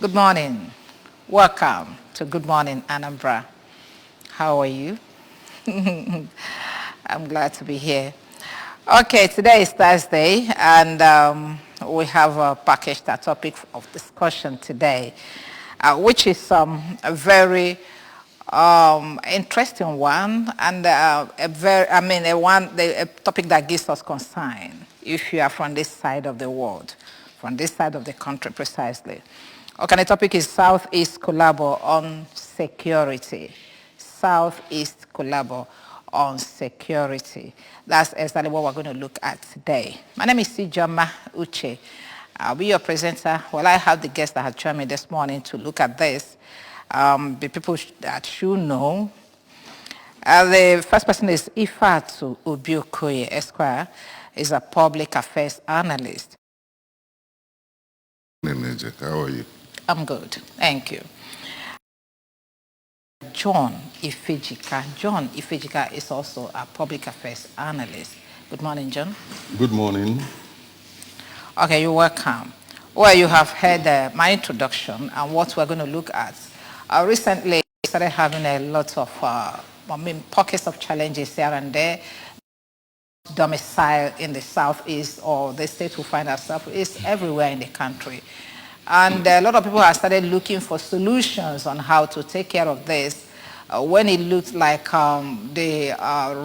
Good morning. Welcome to Good Morning, Anambra. How are you? I'm glad to be here. Okay, today is Thursday, and we have a packaged topic of discussion today, which is a very interesting one, and a topic that gives us concern if you are from this side of the world, from this side of the country precisely. Okay, the topic is Southeast Collabo on security. Southeast Collabo on security. That's exactly what we're going to look at today. My name is Sijoma Uche. I'll be your presenter. Well, I have the guests that have joined me this morning to look at this. The people that you know. The first person is Ifatu Ubiokoye Esquire. Is a public affairs analyst. How are you? I'm good. Thank you. John Ifejika. John Ifejika is also a public affairs analyst. Good morning, John. Good morning. Okay, you're welcome. Well, you have heard my introduction and what we're going to look at. Recently, we started having a lot of pockets of challenges here and there. Domicile in the southeast or the state we find ourselves is everywhere in the country. And a lot of people have started looking for solutions on how to take care of this when it looks like the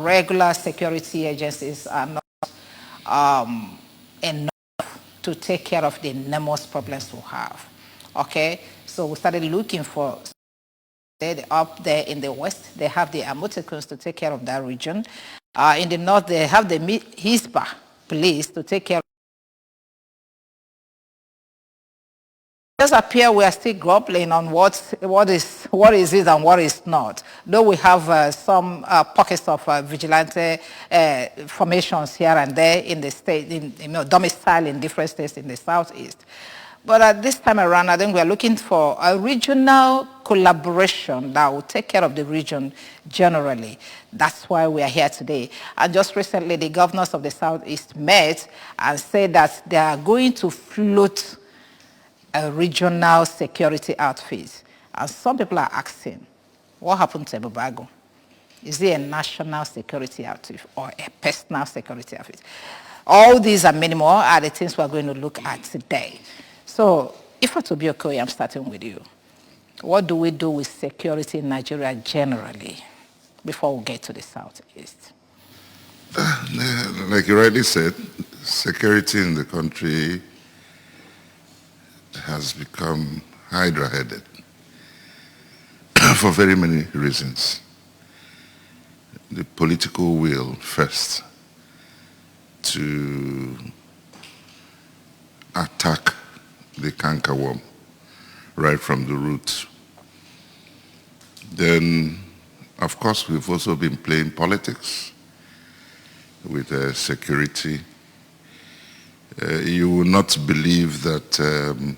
regular security agencies are not enough to take care of the enormous problems we have. Okay, so we started looking for up there in the west. They have the Amotekons to take care of that region. In the north, they have the Hisba police to take care of. It does appear we are still grappling on what is it and what is not. Though we have some pockets of vigilante formations here and there in the state, domicile in different states in the southeast. But at this time around, I think we are looking for a regional collaboration that will take care of the region generally. That's why we are here today. And just recently, the governors of the Southeast met and said that they are going to float a regional security outfit. And some people are asking, what happened to Ebubago? Is it a national security outfit or a personal security outfit? All these and many more are the things we're going to look at today. So, if to be okay, I'm starting with you. What do we do with security in Nigeria generally before we get to the Southeast? Like you rightly said, security in the country has become hydra-headed for very many reasons. The political will first to attack the cankerworm right from the root. Then, of course, we've also been playing politics with security. You will not believe that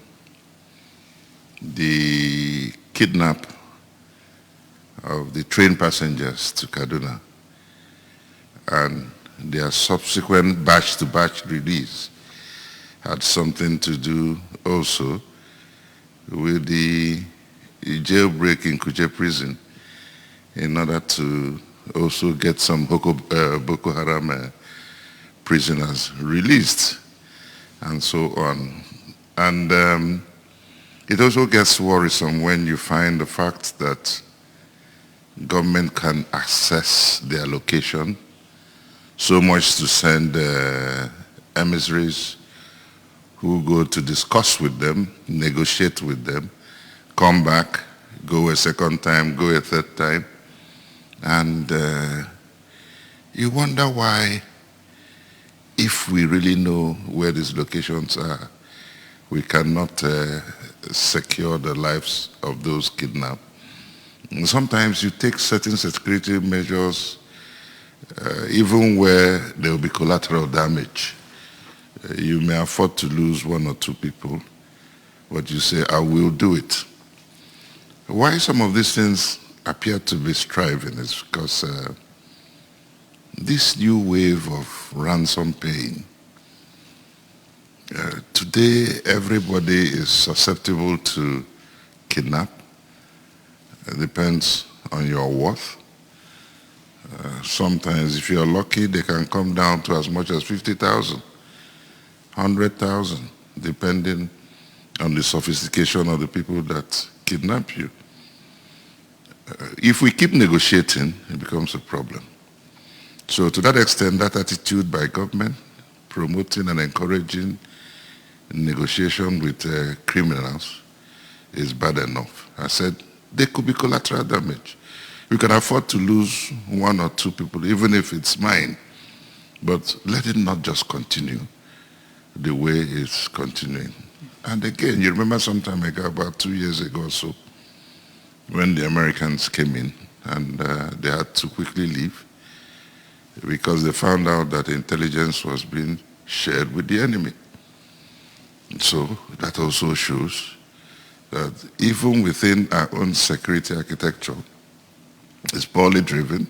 the kidnap of the train passengers to Kaduna and their subsequent batch-to-batch release had something to do also with the jailbreak in Kuje prison in order to also get some Boko Haram prisoners released and so on. And it also gets worrisome when you find the fact that government can access their location so much to send emissaries who go to discuss with them, negotiate with them, come back, go a second time, go a third time. And you wonder why, if we really know where these locations are, we cannot secure the lives of those kidnapped. And sometimes you take certain security measures even where there will be collateral damage. You may afford to lose one or two people, but you say, I will do it. Why some of these things appear to be striving is because this new wave of ransom paying Today, everybody is susceptible to kidnap. It depends on your worth. Sometimes, if you're lucky, they can come down to as much as 50,000, 100,000, depending on the sophistication of the people that kidnap you. If we keep negotiating, it becomes a problem. So to that extent, that attitude by government, promoting and encouraging negotiation with criminals is bad enough. I said, there could be collateral damage. You can afford to lose one or two people, even if it's mine. But let it not just continue the way it's continuing. And again, you remember some time ago, about 2 years ago or so, when the Americans came in and they had to quickly leave because they found out that intelligence was being shared with the enemy. So that also shows that even within our own security architecture, it's poorly driven,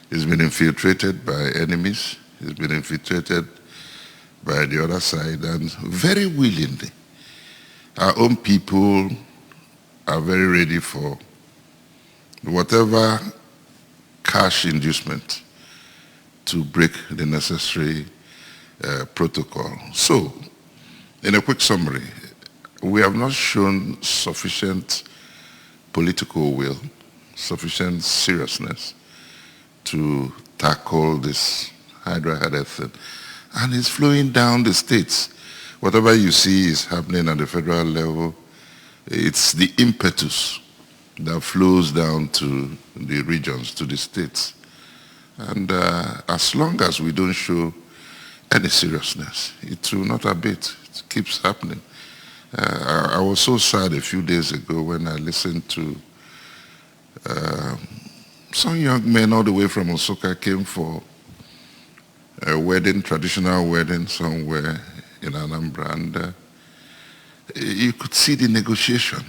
it's been infiltrated by enemies, it's been infiltrated by the other side, and very willingly, our own people are very ready for whatever cash inducement to break the necessary protocol. So, in a quick summary, we have not shown sufficient political will, sufficient seriousness to tackle this hydra-headed thing. And it's flowing down the states. Whatever you see is happening at the federal level. It's the impetus that flows down to the regions, to the states. And as long as we don't show any seriousness, it will not abate. It keeps happening. I was so sad a few days ago when I listened to some young men all the way from Osaka came for a wedding, traditional wedding somewhere in Anambra, and you could see the negotiation.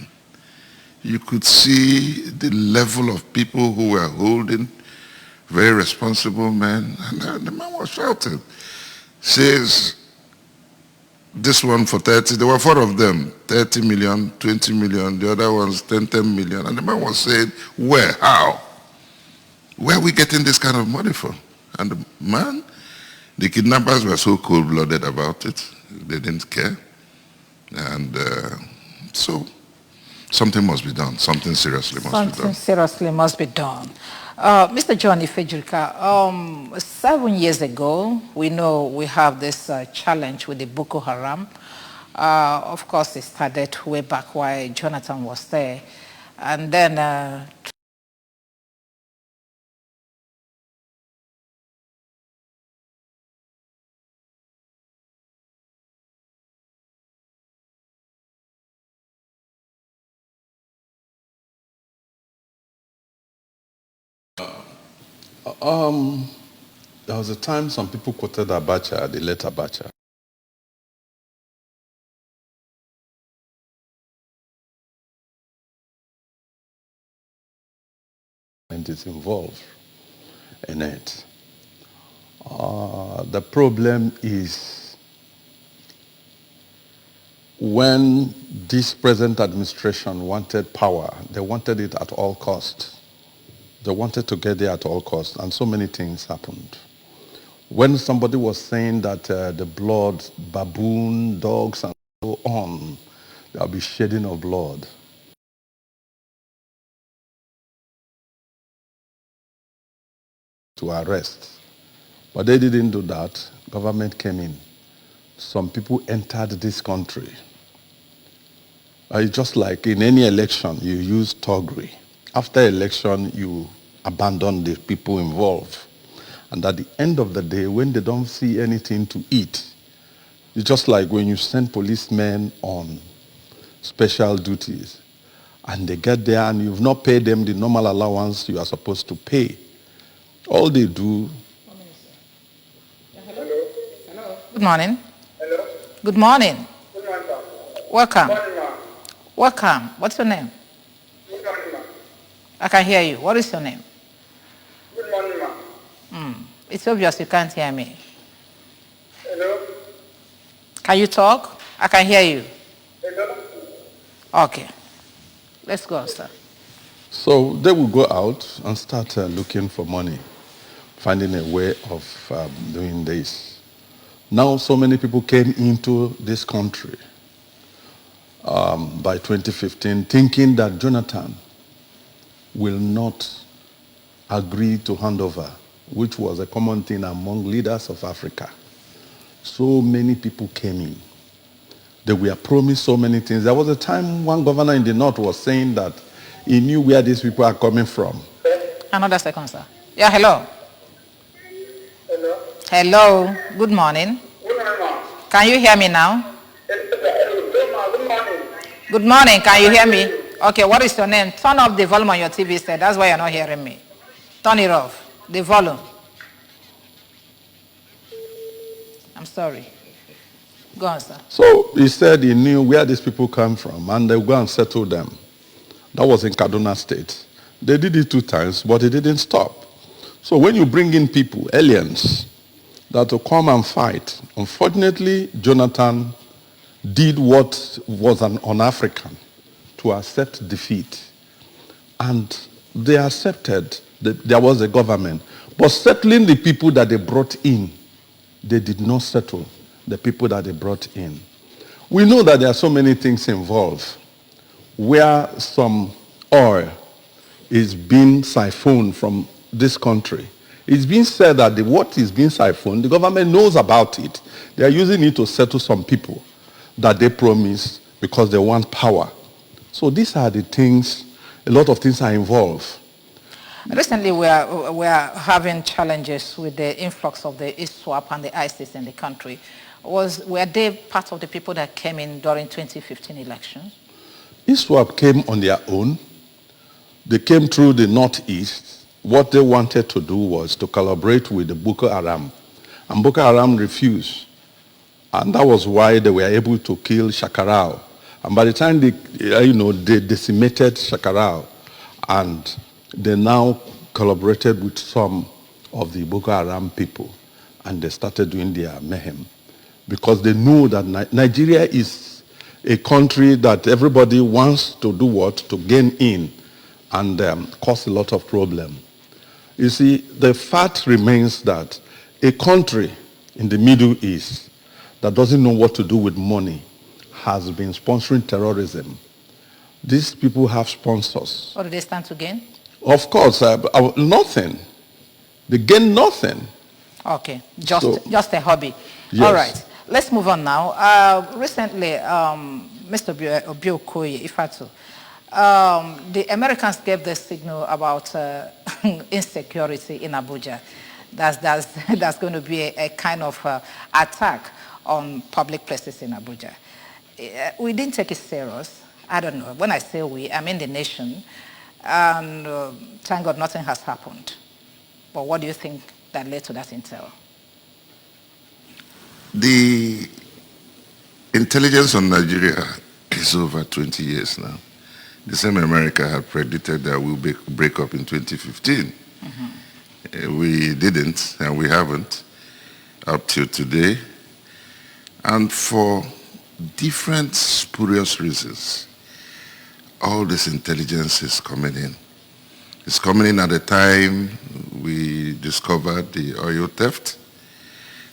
You could see the level of people who were holding, very responsible men, and the man was shouting, says, this one for 30, there were 4 of them, 30 million, 20 million, the other ones 10 million, and the man was saying, where, how? Where are we getting this kind of money from? And the man, the kidnappers were so cold-blooded about it, they didn't care. And so something must be done. Something seriously must be done. Something seriously must be done. Mr. John Ifejurika, 7 years ago, we know we have this challenge with the Boko Haram. Of course, it started way back while Jonathan was there. And then There was a time some people quoted Abacha, the late Abacha. And it's involved in it. The problem is when this present administration wanted power, they wanted it at all costs. They wanted to get there at all costs, and so many things happened. When somebody was saying that the blood, baboon, dogs, and so on, there'll be shedding of blood. To arrest. But they didn't do that. Government came in. Some people entered this country. It's just like in any election, you use thuggery. After election, you abandon the people involved. And at the end of the day, when they don't see anything to eat, it's just like when you send policemen on special duties and they get there and you've not paid them the normal allowance you are supposed to pay. All they do. Hello. Hello. Good morning. Hello. Good morning. Good morning, sir. Welcome. Good morning, ma'am. Welcome. What's your name? Good morning, ma'am. I can hear you. What is your name? Good morning, ma'am. It's obvious you can't hear me. Hello. Can you talk? I can hear you. Hello? Okay. Let's go, sir. So they will go out and start looking for money, finding a way of doing this. Now so many people came into this country by 2015 thinking that Jonathan will not agree to hand over, which was a common thing among leaders of Africa. So many people came in. They were promised so many things. There was a time one governor in the north was saying that he knew where these people are coming from. Another second, sir. Yeah, hello. Hello? Hello. Good morning. Good morning, ma'am. Can you hear me now? Good morning. Good morning. Can you hear me? Okay, what is your name? Turn up the volume on your TV set. That's why you're not hearing me. Turn it off. The volume. I'm sorry. Go on, sir. So he said he knew where these people come from and they would go and settle them. That was in Kaduna State. They did it 2 times, but it didn't stop. So when you bring in people, aliens, that will come and fight, unfortunately, Jonathan did what was an un-African, to accept defeat. And they accepted that there was a government. But settling the people that they brought in, they did not settle the people that they brought in. We know that there are so many things involved where some oil is being siphoned from this country. It's been said that what is being siphoned, the government knows about it. They are using it to settle some people that they promised because they want power. So these are the things, a lot of things are involved. Recently, we are having challenges with the influx of the ISWAP and the ISIS in the country. Were they part of the people that came in during 2015 elections? ISWAP came on their own. They came through the northeast. What they wanted to do was to collaborate with the Boko Haram. And Boko Haram refused. And that was why they were able to kill Shakarau. And by the time they decimated Shakarau, and they now collaborated with some of the Boko Haram people, and they started doing their mayhem. Because they know that Nigeria is a country that everybody wants to do what? To gain in and cause a lot of problem. You see, the fact remains that a country in the Middle East that doesn't know what to do with money has been sponsoring terrorism. These people have sponsors. What do they stand to gain? Of course, nothing. They gain nothing. Okay, just a hobby. Yes. All right, let's move on now. Recently, Mr. Obiokoye Ifatu, the Americans gave the signal about insecurity in Abuja. That's going to be a kind of attack on public places in Abuja. We didn't take it serious. I don't know. When I say we, I mean the nation. And thank God nothing has happened. But what do you think that led to that intel? The intelligence on Nigeria is over 20 years now. The same America had predicted that we'll break up in 2015. Mm-hmm. We didn't, and we haven't, up till today. And for different spurious reasons, all this intelligence is coming in. It's coming in at the time we discovered the oil theft.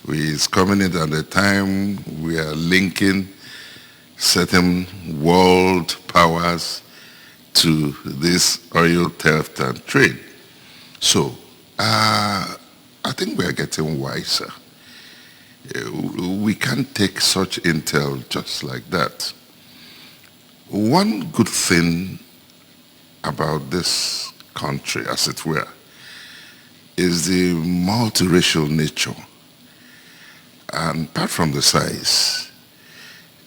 It's coming in at the time we are linking certain world powers to this oil theft and trade. So I think we are getting wiser. We can't take such intel just like that. One good thing about this country, as it were, is the multiracial nature. And apart from the size,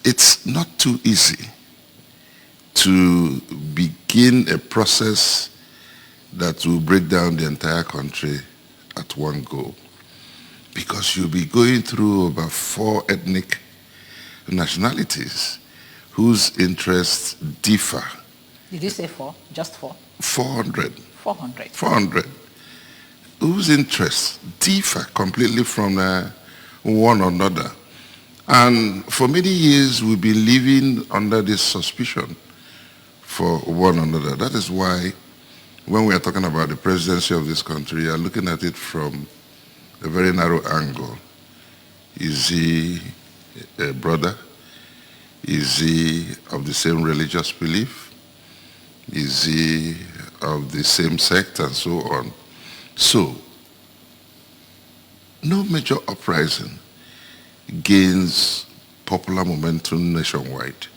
it's not too easy to begin a process that will break down the entire country at one go. Because you'll be going through about 4 ethnic nationalities whose interests differ. Did you say 4? Just 4? 400. 400. 400. Whose interests differ completely from one another. And for many years, we've been living under this suspicion for one another. That is why when we are talking about the presidency of this country, we are looking at it from a very narrow angle. Is he a brother? Is he of the same religious belief? Is he of the same sect and so on? So, no major uprising gains popular momentum nationwide,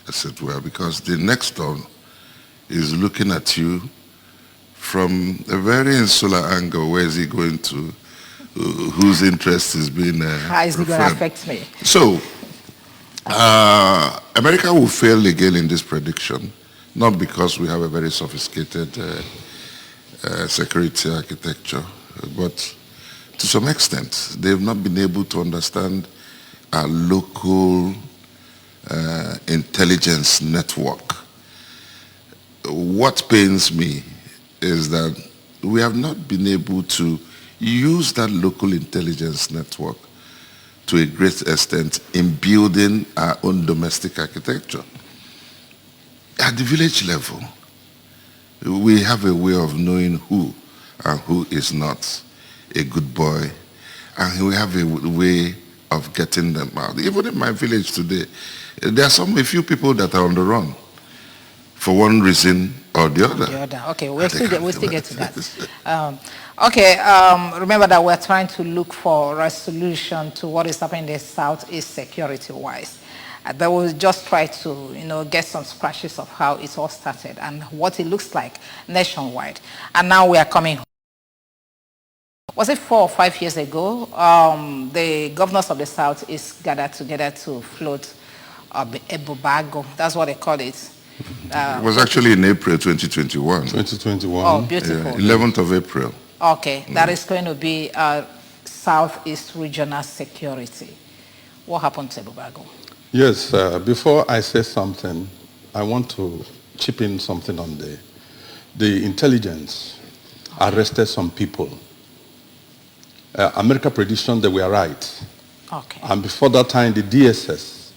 as it were, because the next door is looking at you from a very insular angle. Where is he going to? Whose interest is being How is it going to affect me? So, America will fail again in this prediction, not because we have a very sophisticated security architecture, but to some extent, they've not been able to understand our local intelligence network. What pains me is that we have not been able to use that local intelligence network to a great extent in building our own domestic architecture. At the village level, we have a way of knowing who and who is not a good boy, and we have a way of getting them out. Even in my village today, there are a few people that are on the run for one reason or the other. Okay, we'll still get to that. Remember that we're trying to look for a solution to what is happening in the Southeast security-wise. But we'll just try to, get some scratches of how it all started and what it looks like nationwide. And now we are coming home. Was it 4 or 5 years ago, the governors of the Southeast gathered together to float a bubago. That's what they call it. It was actually in April 2021. 2021. Oh, beautiful. 11th of April. Okay, that is going to be Southeast Regional Security. What happened to Bubago? Yes, before I say something, I want to chip in something on the intelligence arrested some people. America prediction they were right. Okay. And before that time, the DSS,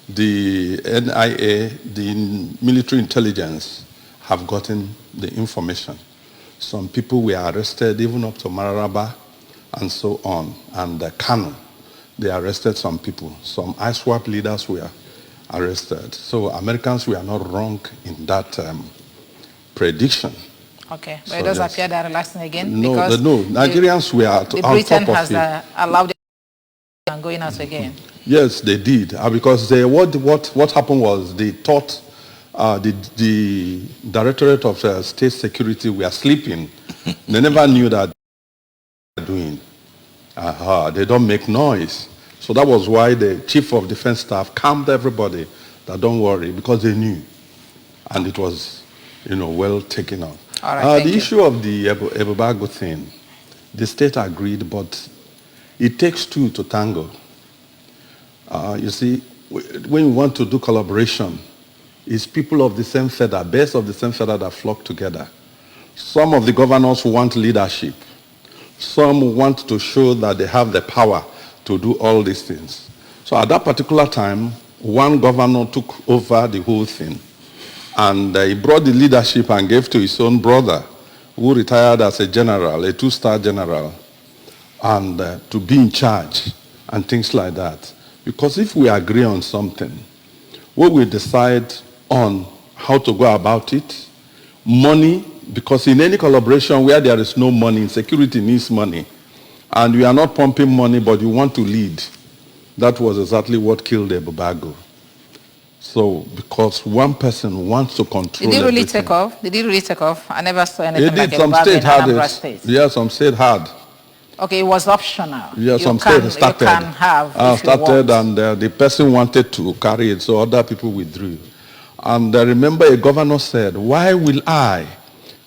the NIA, the military intelligence have gotten the information. Some people were arrested, even up to Mararaba and so on. And Kano, they arrested some people. Some ISWAP leaders were arrested. So Americans were not wrong in that prediction. Okay, but it does appear they're relaxing again? No, Nigerians were on Britain top of has it. allowed them and going out again. Yes, they did, because what happened was they thought the Directorate of State Security were sleeping. They never knew that they were doing. They don't make noise. So that was why the Chief of Defense Staff calmed everybody that don't worry, because they knew. And it was, well taken up. All right, the issue of the Ebubago thing, the state agreed, but it takes two to tango. You see, when you want to do collaboration, it's people of the same feather, birds of the same feather that flock together. Some of the governors want leadership. Some want to show that they have the power to do all these things. So at that particular time, one governor took over the whole thing. And he brought the leadership and gave to his own brother, who retired as a general, a 2-star general, and to be in charge and things like that. Because if we agree on something, we will decide on how to go about it, money, because in any collaboration where there is no money, security needs money, and we are not pumping money, but you want to lead. That was exactly what killed Ebubago. So, because one person wants to control Did it really everything. take off? Did it really take off? I never saw anything like Some Ebubago state in had Anambra it. State. Yeah, some state had. Okay, it was optional. Yeah, some state started. You can have if you want. And the person wanted to carry it, so other people withdrew. And I remember a governor said, why will I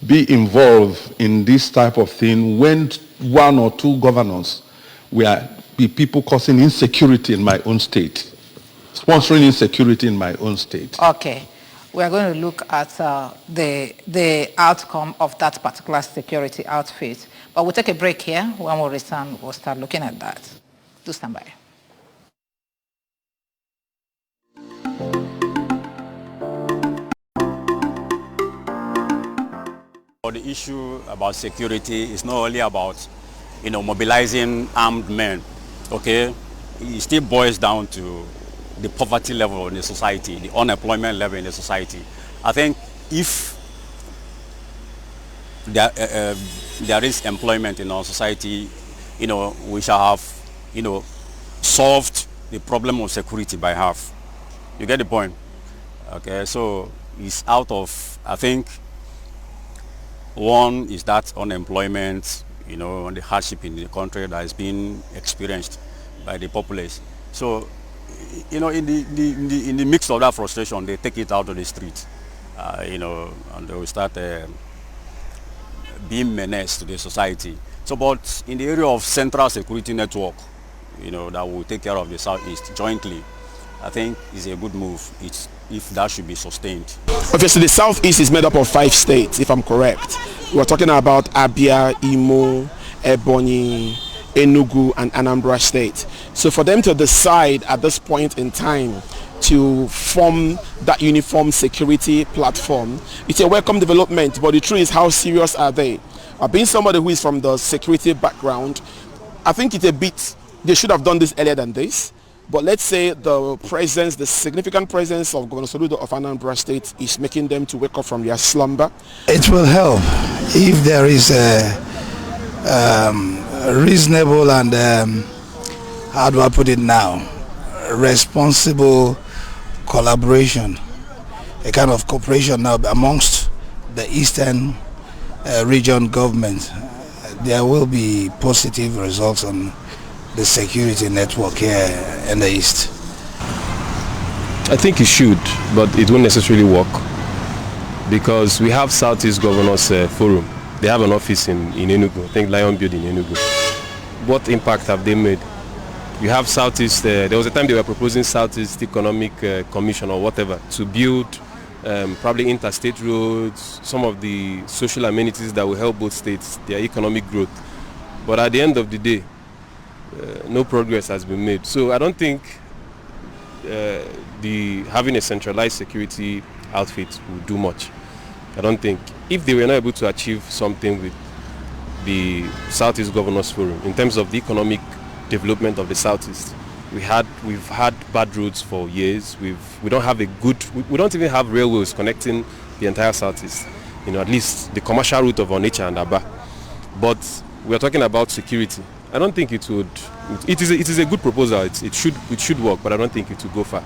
be involved in this type of thing when 1 or 2 governors were people causing insecurity in my own state, sponsoring insecurity in my own state? Okay. We are going to look at the outcome of that particular security outfit. But we'll take a break here. When we return, we'll start looking at that. Do stand by. The issue about security is not only about, mobilizing armed men, okay? It still boils down to the poverty level in the society, the unemployment level in the society. I think if there is employment in our society, we shall have, solved the problem of security by half. You get the point? Okay, so it's out of, I think, one is that unemployment, and the hardship in the country that is being experienced by the populace. So, in the mix of that frustration, they take it out of the street, and they will start being menace to the society. So, but in the area of central security network, that will take care of the Southeast jointly, I think is a good move. If that should be sustained. Okay, so the Southeast is made up of 5 states, if I'm correct. We're talking about Abia, Imo, Ebonyi, Enugu, and Anambra State. So for them to decide at this point in time to form that uniform security platform, it's a welcome development, but the truth is, how serious are they? Being somebody who is from the security background, I think it's a bit, they should have done this earlier than this. But let's say the significant presence of Governor Soludo of Anambra State is making them to wake up from their slumber. It will help if there is a reasonable and, how do I put it now, responsible collaboration, a kind of cooperation now amongst the Eastern region government. There will be positive results on the security network here in the East. I think it should, but it won't necessarily work because we have Southeast Governors Forum. They have an office in Enugu, I think Lion Building in Enugu. What impact have they made? You have Southeast, there was a time they were proposing Southeast Economic Commission or whatever to build probably interstate roads, some of the social amenities that will help both states, their economic growth. But at the end of the day, no progress has been made. So I don't think having a centralized security outfit will do much. I don't think. If they were not able to achieve something with the Southeast Governors Forum in terms of the economic development of the Southeast, we've had bad roads for years. We don't even have railways connecting the entire Southeast. At least the commercial route of Onitsha and Aba. But we are talking about security. I don't think it would. It is a good proposal. It should work, but I don't think it will go far.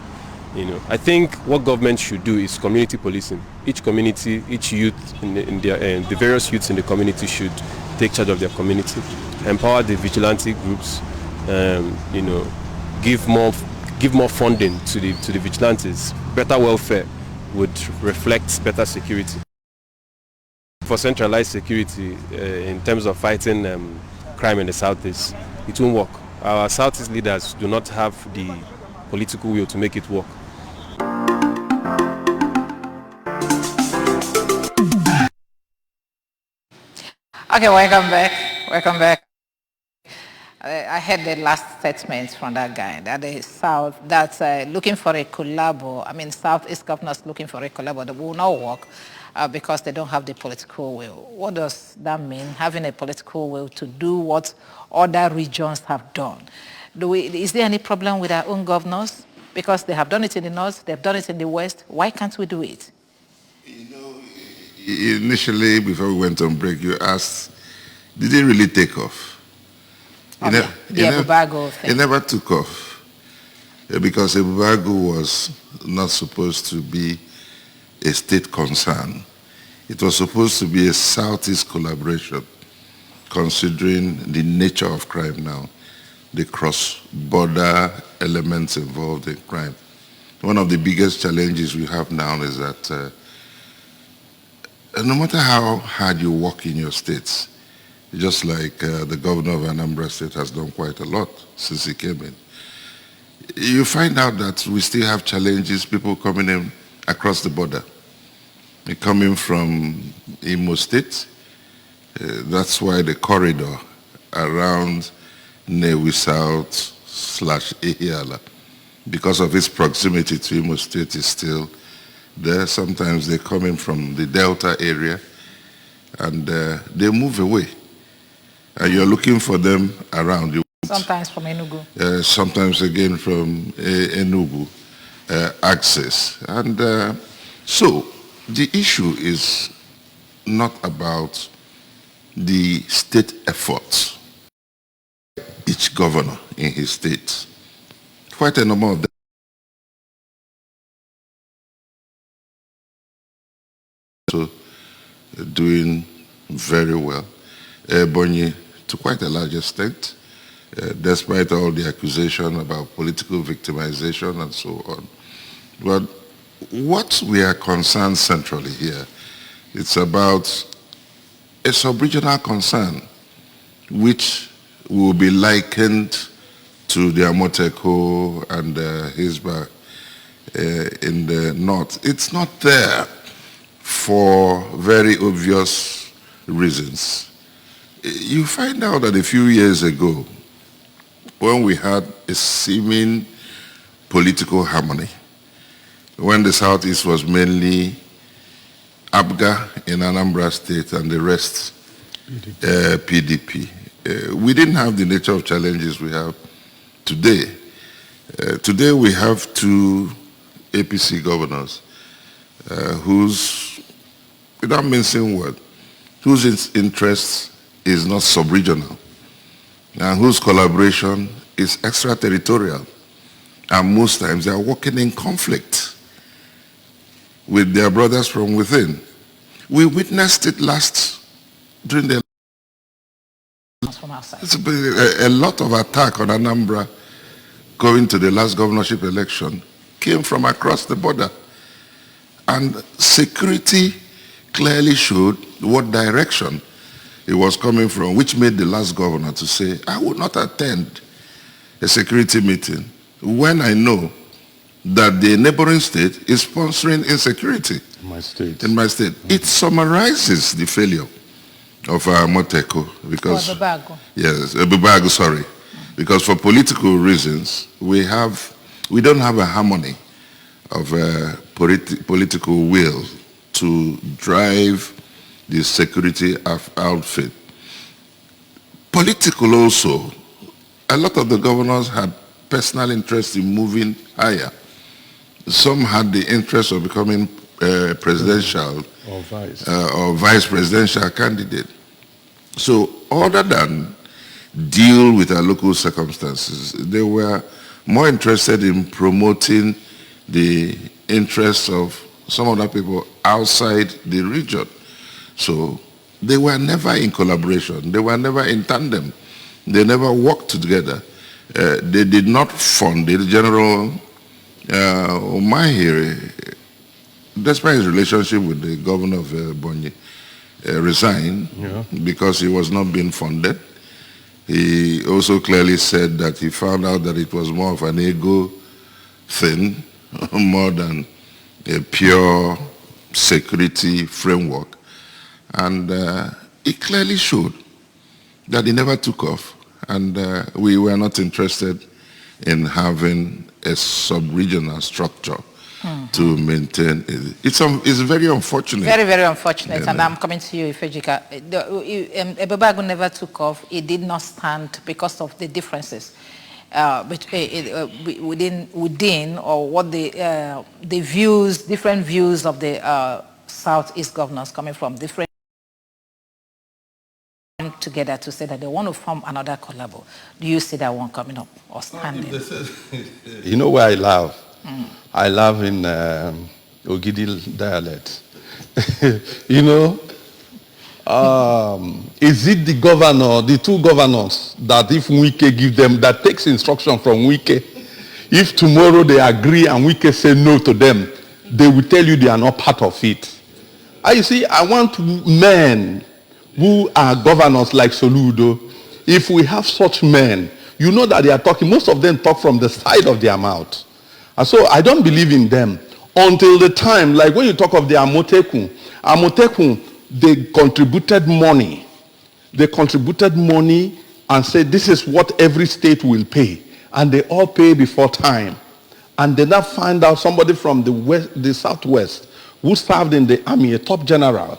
I think what government should do is community policing. Each community, each youth the various youths in the community should take charge of their community, empower the vigilante groups, give more funding to the vigilantes. Better welfare would reflect better security. For centralized security in terms of fighting crime in the Southeast, it won't work. Our Southeast leaders do not have the political will to make it work. Okay, welcome back. I heard the last statement from that guy that the South, that's looking for a collabo. I mean, Southeast governors looking for a collabo that will not work because they don't have the political will. What does that mean, having a political will to do what other regions have done? Is there any problem with our own governors? Because they have done it in the North, they've done it in the West. Why can't we do it? Initially, before we went on break, you asked, did it really take off? The Ebubago thing. It never took off because Ebubago was not supposed to be a state concern. It was supposed to be a Southeast collaboration, considering the nature of crime now, the cross-border elements involved in crime. One of the biggest challenges we have now is that no matter how hard you work in your states, just like the governor of Anambra State has done quite a lot since he came in, you find out that we still have challenges, people coming in across the border. They're coming from Imo State. That's why the corridor around Newi South / Ehiala, because of its proximity to Imo State, is still there. Sometimes they're coming from the Delta area. and they move away. And you're looking for them around you. Sometimes from Enugu. Sometimes again from Enugu access. And so the issue is not about the state efforts. Each governor in his state, quite a number of them, so doing very well. Ebonyi, to quite a large extent, despite all the accusation about political victimization and so on. But what we are concerned centrally here, it's about a sub-regional concern which will be likened to the Amoteko and Hisba in the north. It's not there for very obvious reasons. You find out that a few years ago, when we had a seeming political harmony, when the Southeast was mainly ABGA in Anambra State and the rest PDP. We didn't have the nature of challenges we have today. Today we have two APC governors whose, without mincing word, whose interest is not sub-regional and whose collaboration is extraterritorial. And most times they are working in conflict with their brothers from within. We witnessed it during the From outside. It's a lot of attack on Anambra going to the last governorship election came from across the border. And security clearly showed what direction it was coming from, which made the last governor to say, I would not attend a security meeting when I know that the neighboring state is sponsoring insecurity. In my state. In my state. It summarizes the failure of Moteko because yes, Bubago, sorry, because for political reasons we don't have a harmony of political will to drive the security outfit. Political also, a lot of the governors had personal interest in moving higher. Some had the interest of becoming presidential or vice presidential candidate. So other than deal with our local circumstances, they were more interested in promoting the interests of some other people outside the region. So they were never in collaboration. They were never in tandem. They never worked together. They did not fund it. General Omahiri, despite his relationship with the governor of Ebonyi, resigned because he was not being funded. He also clearly said that he found out that it was more of an ego thing more than a pure security framework. And it clearly showed that he never took off. And we were not interested in having a sub-regional structure to maintain it. It's very unfortunate. Very, very unfortunate. Yeah, and I'm coming to you, Ifejika. Ebebago never took off. It did not stand because of the differences within or what the views, different views of the Southeast governors coming from different together to say that they want to form another Collabo. Do you see that one coming up or standing? You know where I laugh? I laugh in Ogidi dialect. You know, is it the governor, the two governors, that if Wike give them, that takes instruction from Wike, if tomorrow they agree and Wike say no to them, they will tell you they are not part of it. You see, I want men who are governors like Soludo. If we have such men, you know that they are talking, most of them talk from the side of their mouth. And so I don't believe in them until the time, like when you talk of the Amotekun, they contributed money. They contributed money and said, this is what every state will pay. And they all pay before time. And they now find out somebody from the southwest who served in the army, a top general,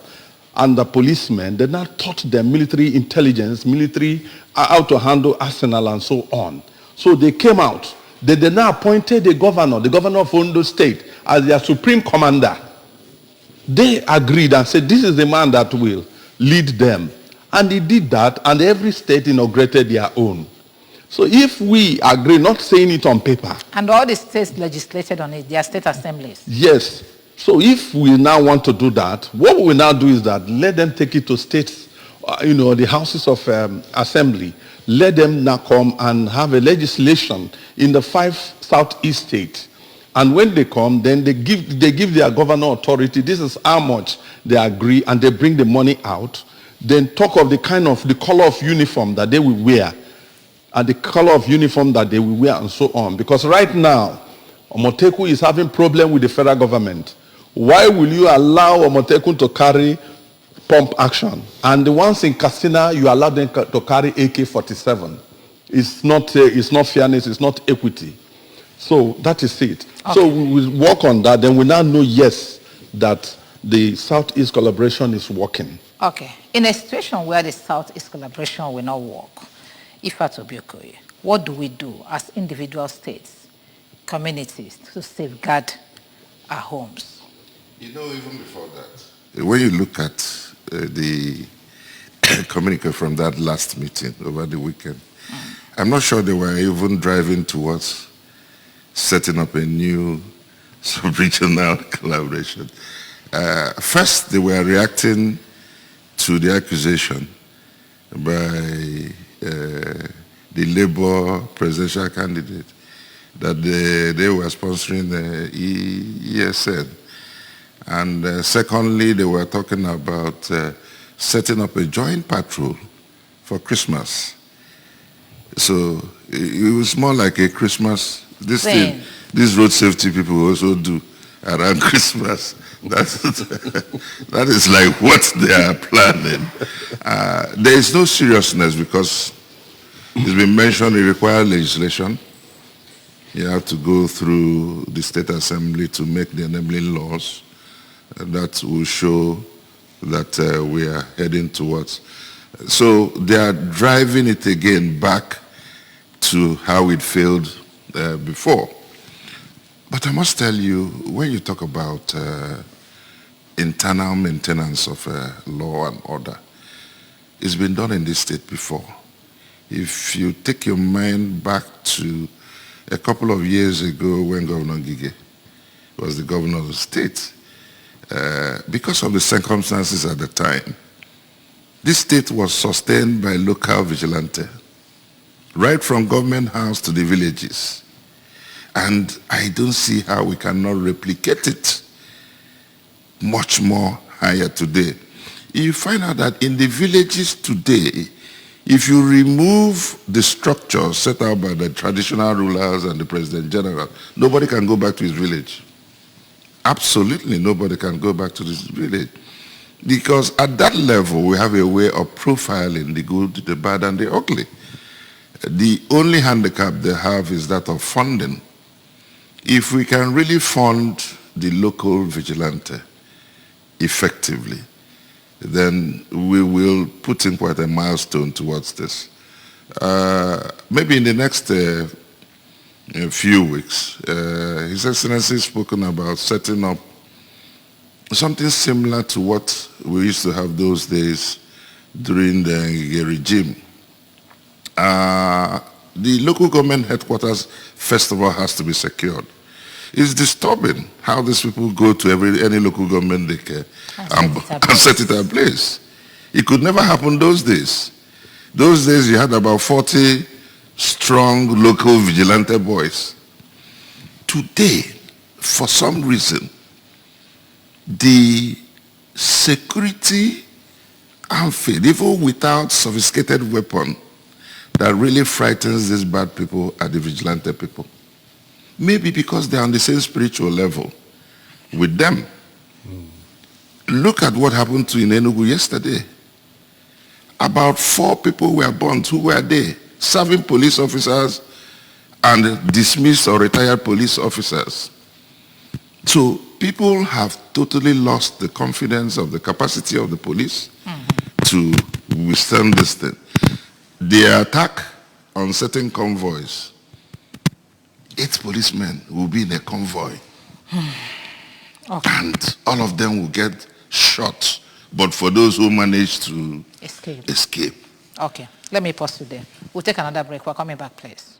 and the policemen, they now taught them military intelligence, military, how to handle arsenal and so on. So they came out. They now appointed the governor of Ondo State, as their supreme commander. They agreed and said, this is the man that will lead them. And he did that, and every state inaugurated their own. So if we agree, not saying it on paper. And all the states legislated on it, their state assemblies. Yes. So if we now want to do that, what we will now do is that let them take it to states, the houses of assembly. Let them now come and have a legislation in the 5 southeast states. And when they come, then they give their governor authority. This is how much they agree, and they bring the money out. Then talk of the color of uniform that they will wear, and the color of uniform that they will wear, and so on. Because right now, Omoteku is having problem with the federal government. Why will you allow Omoteku to carry pump action? And the ones in Katsina, you allow them to carry AK-47. It's not fairness, it's not equity. So that is it. Okay. So we will work on that, then we now know, yes, that the Southeast collaboration is working. Okay. In a situation where the Southeast collaboration will not work, what do we do as individual states, communities, to safeguard our homes? Even before that, when you look at the communique from that last meeting over the weekend, I'm not sure they were even driving towards setting up a new sub-regional collaboration. First, they were reacting to the accusation by the Labour presidential candidate that they were sponsoring the ESN. And secondly, they were talking about setting up a joint patrol for Christmas. So it was more like a Christmas, this thing, these road safety people also do around Christmas. That is like what they are planning. There is no seriousness because it's been mentioned it requires legislation. You have to go through the state assembly to make the enabling laws that will show that we are heading towards. So they are driving it again back to how it failed before. But I must tell you, when you talk about internal maintenance of law and order, it's been done in this state before. If you take your mind back to a couple of years ago when Governor Gige was the governor of the state, because of the circumstances at the time, this state was sustained by local vigilante, right from government house to the villages. And I don't see how we cannot replicate it much more higher today. You find out that in the villages today, if you remove the structure set out by the traditional rulers and the President General, nobody can go back to his village. Absolutely nobody can go back to this village. Because at that level, we have a way of profiling the good, the bad, and the ugly. The only handicap they have is that of funding. If we can really fund the local vigilante effectively, then we will put in quite a milestone towards this. Maybe in the next few weeks, His Excellency has spoken about setting up something similar to what we used to have those days during the regime. The local government headquarters festival has to be secured. It's disturbing how these people go to any local government they can and set it ablaze. It could never happen those days. Those days you had about 40 strong local vigilante boys. Today, for some reason, the security outfit, even without sophisticated weapon, that really frightens these bad people are the vigilante people. Maybe because they're on the same spiritual level with them. Look at what happened to in Enugu yesterday. About 4 people were burnt. Who were they? Serving police officers and dismissed or retired police officers. So people have totally lost the confidence of the capacity of the police to withstand this thing. The attack on certain convoys, 8 policemen will be in a convoy. Okay. And all of them will get shot. But for those who manage to escape. Okay, let me pause you there. We'll take another break. We're coming back, please.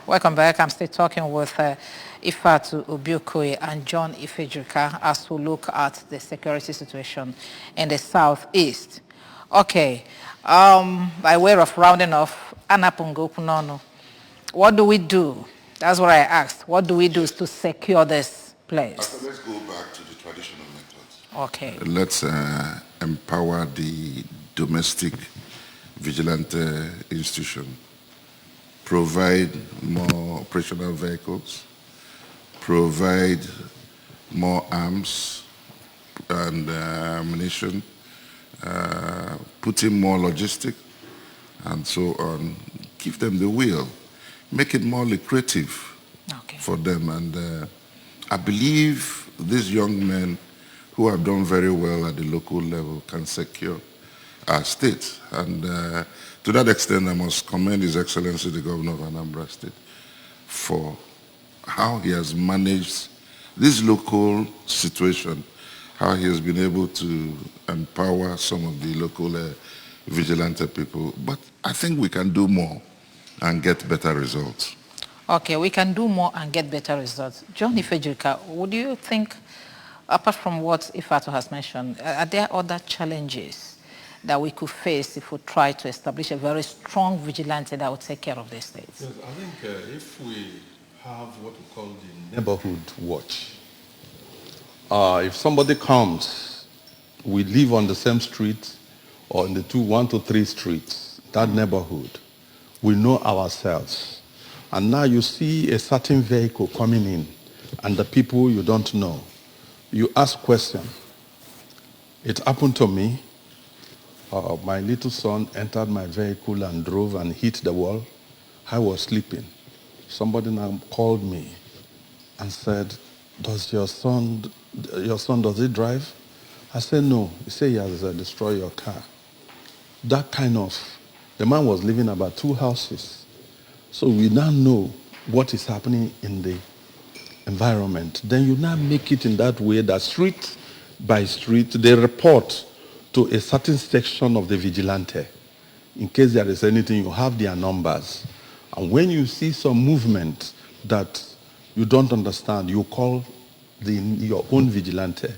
Welcome back. I'm still talking with Ifatu Obiokwe and John Ifejika as we look at the security situation in the southeast. Okay, by way of rounding off, Anapungo Punono, what do we do? That's what I asked. What do we do to secure this place? Let's go back to the traditional methods. Okay. Let's empower the domestic vigilante institution. Provide more operational vehicles, provide more arms and ammunition, put in more logistics and so on. Give them the wheel, make it more lucrative for them. And I believe these young men who have done very well at the local level can secure our state. And to that extent, I must commend His Excellency, the Governor of Anambra State, for how he has managed this local situation, how he has been able to empower some of the local vigilante people. But I think we can do more and get better results. Okay, we can do more and get better results. John Ifejika, would you think, apart from what Ifatu has mentioned, are there other challenges that we could face if we try to establish a very strong vigilante that will take care of the states? Yes, I think if we have what we call the neighborhood watch, if somebody comes, we live on the same street or in the 1 to 3 streets, that neighborhood, we know ourselves. And now you see a certain vehicle coming in and the people you don't know. You ask question. It happened to me. My little son entered my vehicle and drove and hit the wall. I was sleeping. Somebody now called me and said, does your son, does he drive? I said, no. He said, he has destroyed your car. That kind of, the man was living about 2 houses. So we now know what is happening in the environment. Then you now make it in that way that street by street, they report to a certain section of the vigilante. In case there is anything, you have their numbers. And when you see some movement that you don't understand, you call your own vigilante.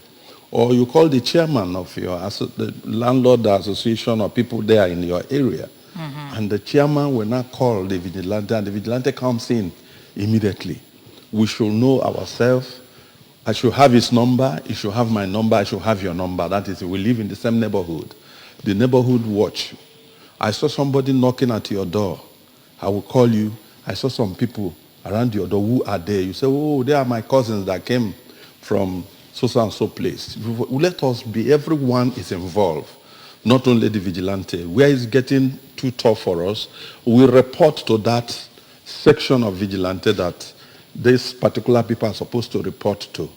Or you call the chairman of the landlord association or people there in your area. And the chairman will not call the vigilante, and the vigilante comes in immediately. We should know ourselves. I should have his number, he should have my number, I should have your number. That is, we live in the same neighborhood. The neighborhood watch. I saw somebody knocking at your door. I will call you. I saw some people around your door. Who are there? You say, oh, they are my cousins that came from so and so place. Let us be, everyone is involved. Not only the vigilante. Where it's getting too tough for us, we report to that section of vigilante that these particular people are supposed to report to.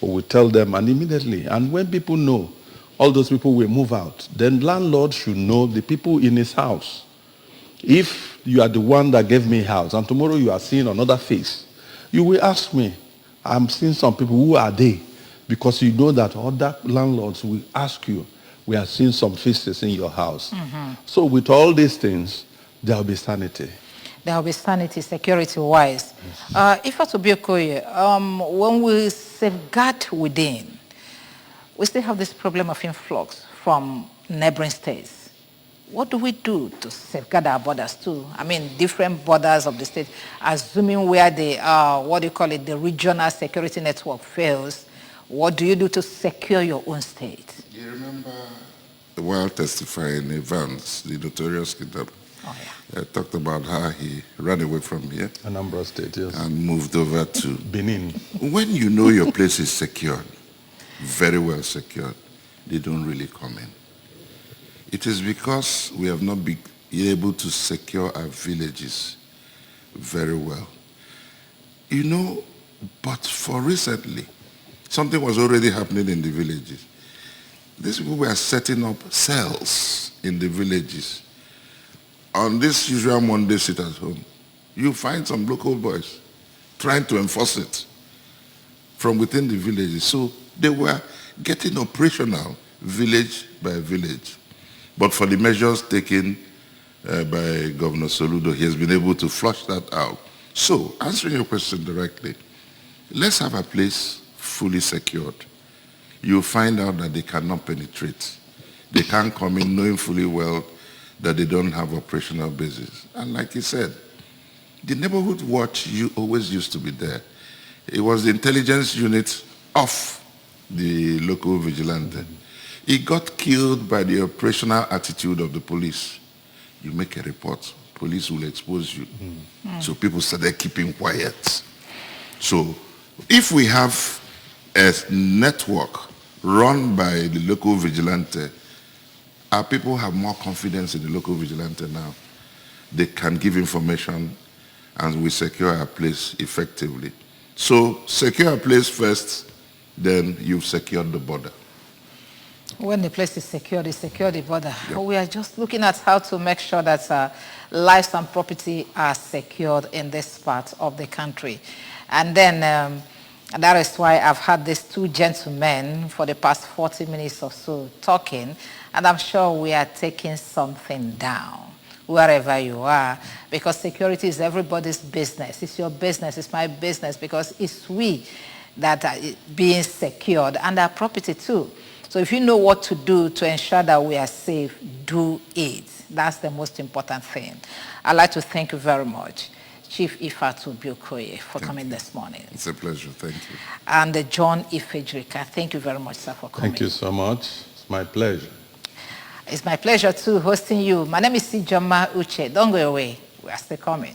We tell them, and immediately, and when people know, all those people will move out. Then landlord should know the people in his house. If you are the one that gave me house, and tomorrow you are seeing another face, You will ask me, I'm seeing some people, who are they? Because you know that other landlords will ask you, we are seeing some faces in your house. So with all these things, there will be sanity. There will be sanity, security-wise. If to be when we safeguard within, we still have this problem of influx from neighboring states. What do we do to safeguard our borders too? I mean, different borders of the state, assuming where the, what do you call it, the regional security network fails, what do you do to secure your own state? Do you remember while testifying Evans, the notorious kidnapper? Oh, yeah. Talked about how he ran away from here. Anambra State, yes. And moved over to Benin. When you know your place is secured, very well secured, they don't really come in. It is because we have not been able to secure our villages very well. You know, but for recently, something was already happening in the villages. These people were setting up cells in the villages. On this usual Monday sit at home, you find some local boys trying to enforce it from within the villages. So they were getting operational village by village. But for the measures taken by Governor Soludo, he has been able to flush that out. So, answering your question directly, let's have a place fully secured. You'll find out that they cannot penetrate. They can't come in knowing fully well that they don't have operational bases. And like he said, the neighborhood watch always used to be there. It was the intelligence unit of the local vigilante. He got killed by the operational attitude of the police. You make a report, police will expose you. So people started keeping quiet. So if we have a network run by the local vigilante, our people have more confidence in the local vigilante now. They can give information and we secure our place effectively. So secure our place first, then you've secured the border. When the place is secure the border. Yep. We are just looking at how to make sure that lives and property are secured in this part of the country. And then that is why I've had these two gentlemen for the past 40 minutes or so talking, and I'm sure we are taking something down wherever you are, because security is everybody's business. It's your business, it's my business, because it's we that are being secured, and our property too. So if you know what to do to ensure that we are safe, do it. That's the most important thing. I'd like to thank you very much, Chief Ifatu Biokoye, for coming this morning. It's a pleasure, thank you. And John Ifejrika, thank you very much, sir, for coming. Thank you so much. It's my pleasure. It's my pleasure, too, hosting you. My name is Sijoma Uche. Don't go away. We are still coming.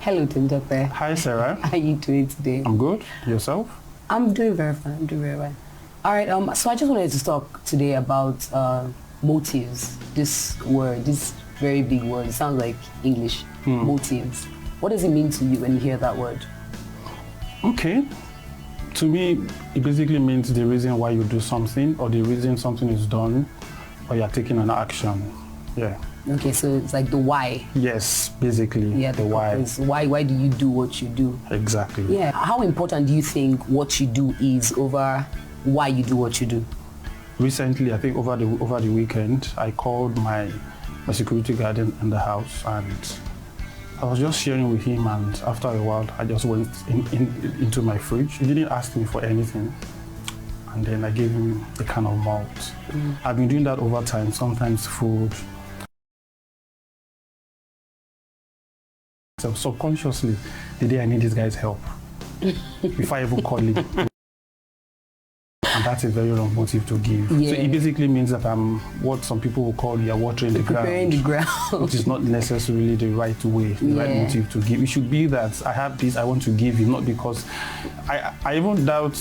Hello, Tintope. Hi, Sarah. How are you doing today? I'm good. Yourself? I'm doing very fine. I'm doing very well. All right. So I just wanted to talk today about motives. This word, this very big word. It sounds like English. Motives. What does it mean to you when you hear that word? Okay. To me, it basically means the reason why you do something, or the reason something is done, or you're taking an action. Yeah. Okay, so it's like the why. Yes, basically. Yeah, the why. Why do you do what you do? Exactly. Yeah. How important do you think what you do is over why you do what you do? Recently, I think over the weekend, I called my security guard in the house, and I was just sharing with him, and after a while, I just went into my fridge. He didn't ask me for anything. And then I gave him a can of malt. I've been doing that over time, sometimes food. So subconsciously, the day I need this guy's help, before I even call him. And that's a very wrong motive to give. Yeah. So it basically means that I'm what some people will call you're watering the ground. Preparing the ground. Which is not necessarily the right way, the right motive to give. It should be that I have this, I want to give you, not because I even doubt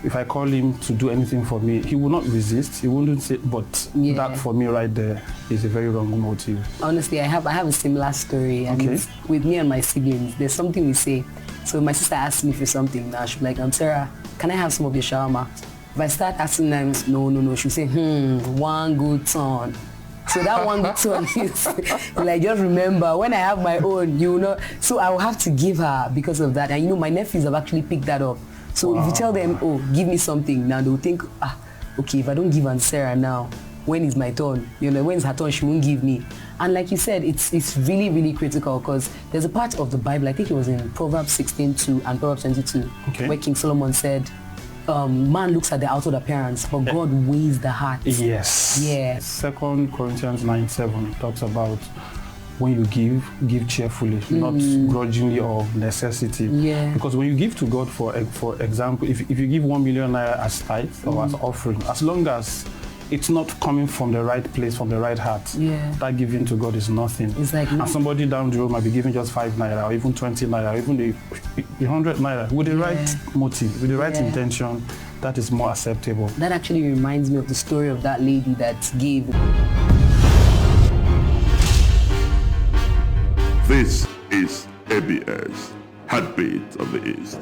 if I call him to do anything for me, he will not resist. He wouldn't say, but that for me right there is a very wrong motive. Honestly, I have a similar story. And Okay. with me and my siblings, there's something we say. So my sister asks me for something now. She'll be like, Sarah, can I have some of your shawarma? If I start asking them, no, she'll say, one good turn. So that one good turn is like, just remember, when I have my own, so I will have to give her because of that. And my nephews have actually picked that up. So if you tell them, oh, give me something, now they'll think, okay, if I don't give Aunt Sarah now, when is my turn? When it's her turn, she won't give me. And like you said, it's really, really critical because there's a part of the Bible, I think it was in Proverbs 16:2 and Proverbs 22, where King Solomon said, man looks at the outward appearance, but God weighs the heart. Yes. Yes. 2 Corinthians 9:7 talks about when you give cheerfully, not grudgingly or necessity. Yeah. Because when you give to God, for example, if you give 1 million naira as tithe or as offering, as long as it's not coming from the right place, from the right heart, that giving to God is nothing. It's like, and somebody down the road might be giving just 5 naira or even 20 naira or even 100 naira with the right motive, with the right intention. That is more acceptable. That actually reminds me of the story of that lady that gave. This is ABS, Heartbeat of the East.